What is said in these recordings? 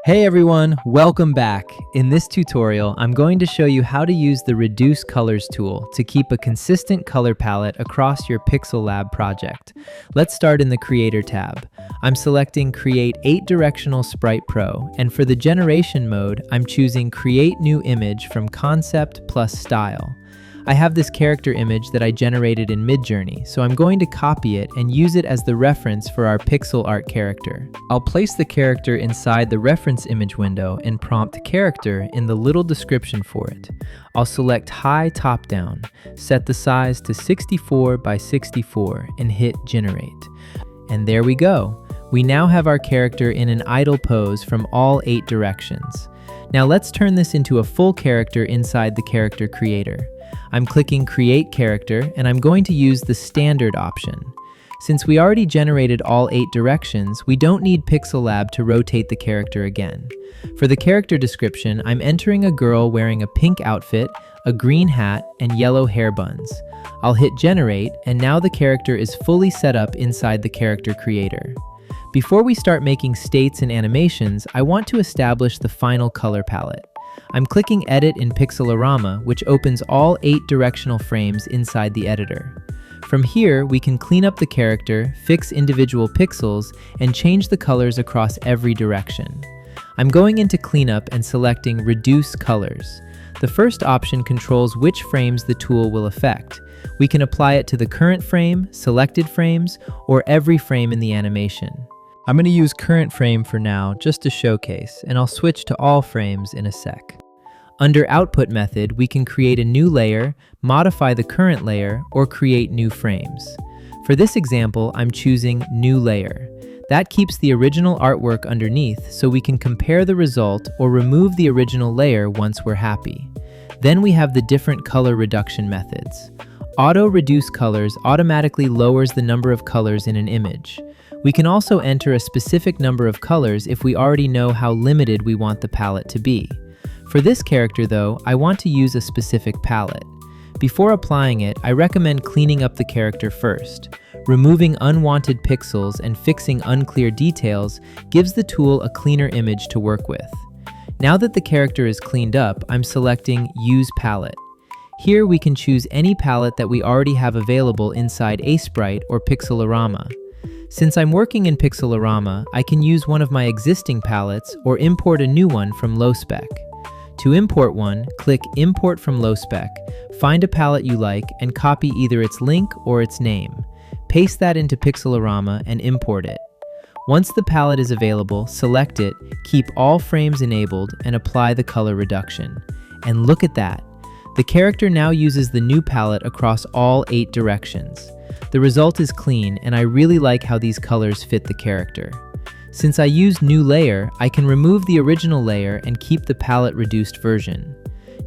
Hey everyone, welcome back. In this tutorial, I'm going to show you how to use the Reduce Colors tool to keep a consistent color palette across your PixelLab project. Let's start in the Creator tab. I'm selecting Create 8-Directional Sprite Pro, and for the generation mode, I'm choosing Create New Image from Concept plus Style. I have this character image that I generated in Midjourney, so I'm going to copy it and use it as the reference for our pixel art character. I'll place the character inside the reference image window and prompt character in the little description for it. I'll select high top down, set the size to 64 by 64 and hit generate. And there we go. We now have our character in an idle pose from all 8 directions. Now let's turn this into a full character inside the character creator. I'm clicking Create Character, and I'm going to use the Standard option. Since we already generated all 8 directions, we don't need PixelLab to rotate the character again. For the character description, I'm entering a girl wearing a pink outfit, a green hat, and yellow hair buns. I'll hit Generate, and now the character is fully set up inside the character creator. Before we start making states and animations, I want to establish the final color palette. I'm clicking Edit in Pixelorama, which opens all 8 directional frames inside the editor. From here, we can clean up the character, fix individual pixels, and change the colors across every direction. I'm going into Cleanup and selecting Reduce Colors. The first option controls which frames the tool will affect. We can apply it to the current frame, selected frames, or every frame in the animation. I'm going to use current frame for now just to showcase, and I'll switch to all frames in a sec. Under Output method, we can create a new layer, modify the current layer, or create new frames. For this example, I'm choosing New Layer. That keeps the original artwork underneath so we can compare the result or remove the original layer once we're happy. Then we have the different color reduction methods. Auto Reduce Colors automatically lowers the number of colors in an image. We can also enter a specific number of colors if we already know how limited we want the palette to be. For this character though, I want to use a specific palette. Before applying it, I recommend cleaning up the character first. Removing unwanted pixels and fixing unclear details gives the tool a cleaner image to work with. Now that the character is cleaned up, I'm selecting Use Palette. Here we can choose any palette that we already have available inside Sprite or Pixelorama. Since I'm working in Pixelorama, I can use one of my existing palettes or import a new one from LowSpec. To import one, click Import from LowSpec, find a palette you like, and copy either its link or its name. Paste that into Pixelorama and import it. Once the palette is available, select it, keep all frames enabled, and apply the color reduction. And look at that! The character now uses the new palette across all 8 directions. The result is clean, and I really like how these colors fit the character. Since I used New Layer, I can remove the original layer and keep the palette reduced version.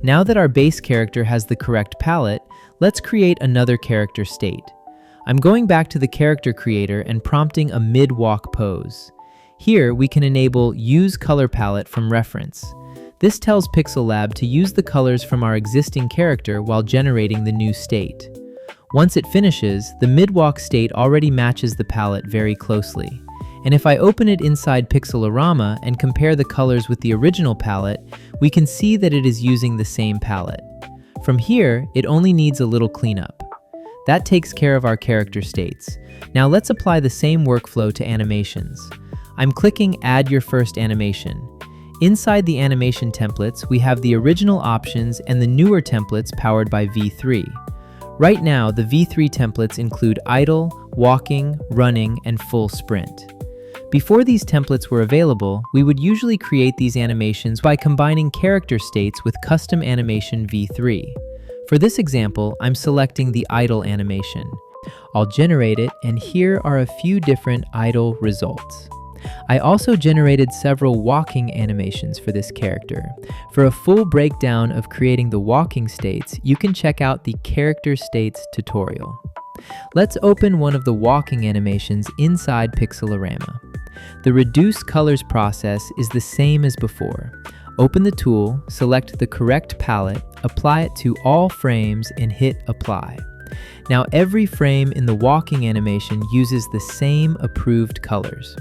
Now that our base character has the correct palette, let's create another character state. I'm going back to the character creator and prompting a mid-walk pose. Here, we can enable Use Color Palette from Reference. This tells PixelLab to use the colors from our existing character while generating the new state. Once it finishes, the mid-walk state already matches the palette very closely. And if I open it inside Pixelorama and compare the colors with the original palette, we can see that it is using the same palette. From here, it only needs a little cleanup. That takes care of our character states. Now let's apply the same workflow to animations. I'm clicking Add Your First Animation. Inside the animation templates, we have the original options and the newer templates powered by V3. Right now, the V3 templates include idle, walking, running, and full sprint. Before these templates were available, we would usually create these animations by combining character states with custom animation V3. For this example, I'm selecting the idle animation. I'll generate it, and here are a few different idle results. I also generated several walking animations for this character. For a full breakdown of creating the walking states, you can check out the Character States tutorial. Let's open one of the walking animations inside Pixelorama. The Reduce Colors process is the same as before. Open the tool, select the correct palette, apply it to all frames, and hit Apply. Now every frame in the walking animation uses the same approved colors.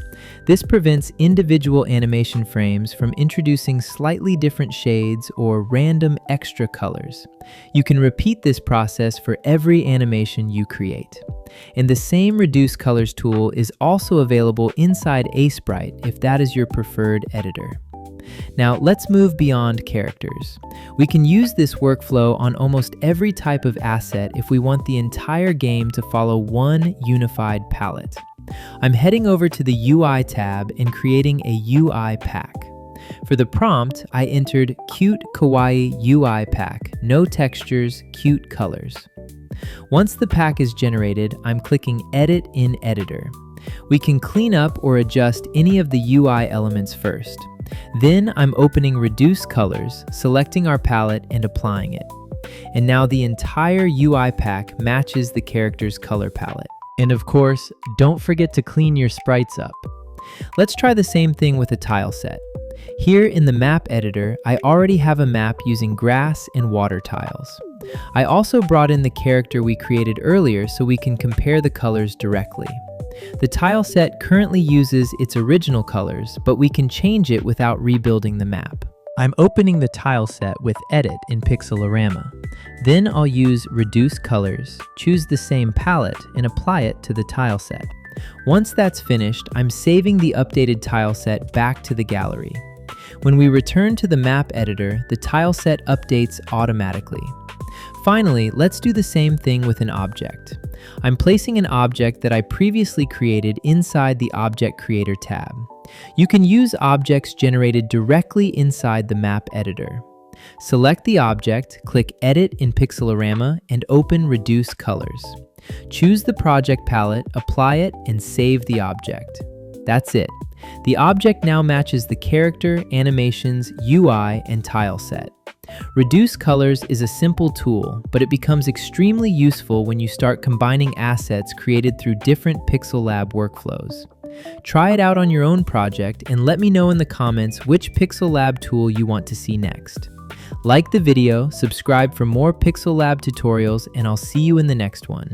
This prevents individual animation frames from introducing slightly different shades or random extra colors. You can repeat this process for every animation you create. And the same Reduce Colors tool is also available inside Sprite if that is your preferred editor. Now let's move beyond characters. We can use this workflow on almost every type of asset if we want the entire game to follow one unified palette. I'm heading over to the UI tab and creating a UI pack. For the prompt, I entered Cute Kawaii UI pack, no textures, cute colors. Once the pack is generated, I'm clicking Edit in Editor. We can clean up or adjust any of the UI elements first. Then I'm opening Reduce Colors, selecting our palette and applying it. And now the entire UI pack matches the character's color palette. And of course, don't forget to clean your sprites up. Let's try the same thing with a tile set. Here in the map editor, I already have a map using grass and water tiles. I also brought in the character we created earlier so we can compare the colors directly. The tile set currently uses its original colors, but we can change it without rebuilding the map. I'm opening the tile set with Edit in PixelLab. Then I'll use Reduce Colors, choose the same palette, and apply it to the tile set. Once that's finished, I'm saving the updated tile set back to the gallery. When we return to the map editor, the tile set updates automatically. Finally, let's do the same thing with an object. I'm placing an object that I previously created inside the Object Creator tab. You can use objects generated directly inside the map editor. Select the object, click Edit in PixelLab, and open Reduce Colors. Choose the project palette, apply it, and save the object. That's it. The object now matches the character, animations, UI, and tile set. Reduce Colors is a simple tool, but it becomes extremely useful when you start combining assets created through different PixelLab workflows. Try it out on your own project and let me know in the comments which PixelLab tool you want to see next. Like the video, subscribe for more PixelLab tutorials, and I'll see you in the next one.